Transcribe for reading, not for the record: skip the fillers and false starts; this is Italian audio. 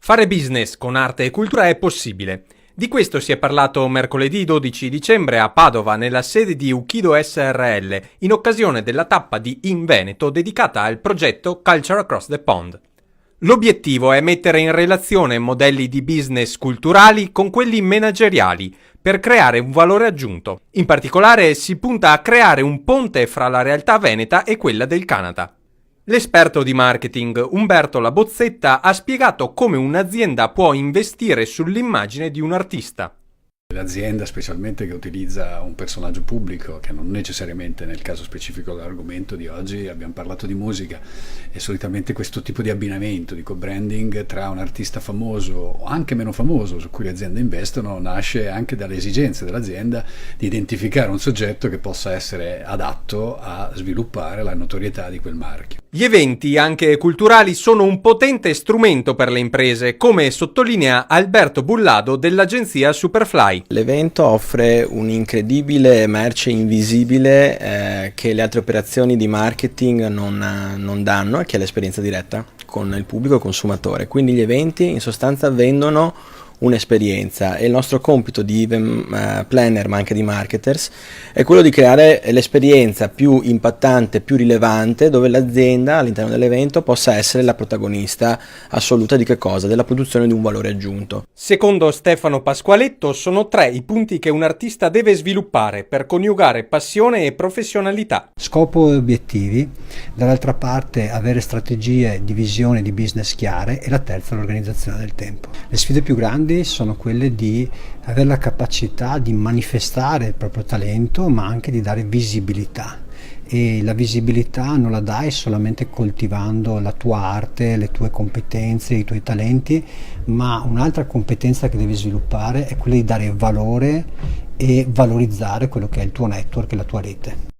Fare business con arte e cultura è possibile. Di questo si è parlato mercoledì 12 dicembre a Padova nella sede di Ukido SRL in occasione della tappa di In Veneto dedicata al progetto Culture Across the Pond. L'obiettivo è mettere in relazione modelli di business culturali con quelli manageriali per creare un valore aggiunto. In particolare si punta a creare un ponte fra la realtà veneta e quella del Canada. L'esperto di marketing Umberto Labozzetta ha spiegato come un'azienda può investire sull'immagine di un artista. L'azienda, specialmente che utilizza un personaggio pubblico, che non necessariamente nel caso specifico dell'argomento di oggi abbiamo parlato di musica, e solitamente questo tipo di abbinamento, di co-branding tra un artista famoso o anche meno famoso su cui le aziende investono, nasce anche dalle esigenze dell'azienda di identificare un soggetto che possa essere adatto a sviluppare la notorietà di quel marchio. Gli eventi, anche culturali, sono un potente strumento per le imprese, come sottolinea Alberto Bullado dell'agenzia Superfly. L'evento offre un'incredibile merce invisibile che le altre operazioni di marketing non danno, che è l'esperienza diretta con il pubblico consumatore. Quindi gli eventi in sostanza vendono un'esperienza e il nostro compito di event planner ma anche di marketers è quello di creare l'esperienza più impattante, più rilevante, dove l'azienda all'interno dell'evento possa essere la protagonista assoluta di che cosa? Della produzione di un valore aggiunto. Secondo Stefano Pasqualetto sono 3 i punti che un artista deve sviluppare per coniugare passione e professionalità. Scopo e obiettivi, dall'altra parte avere strategie di visione di business chiare e la terza l'organizzazione del tempo. Le sfide più grandi sono quelle di avere la capacità di manifestare il proprio talento ma anche di dare visibilità, e la visibilità non la dai solamente coltivando la tua arte, le tue competenze, i tuoi talenti, ma un'altra competenza che devi sviluppare è quella di dare valore e valorizzare quello che è il tuo network e la tua rete.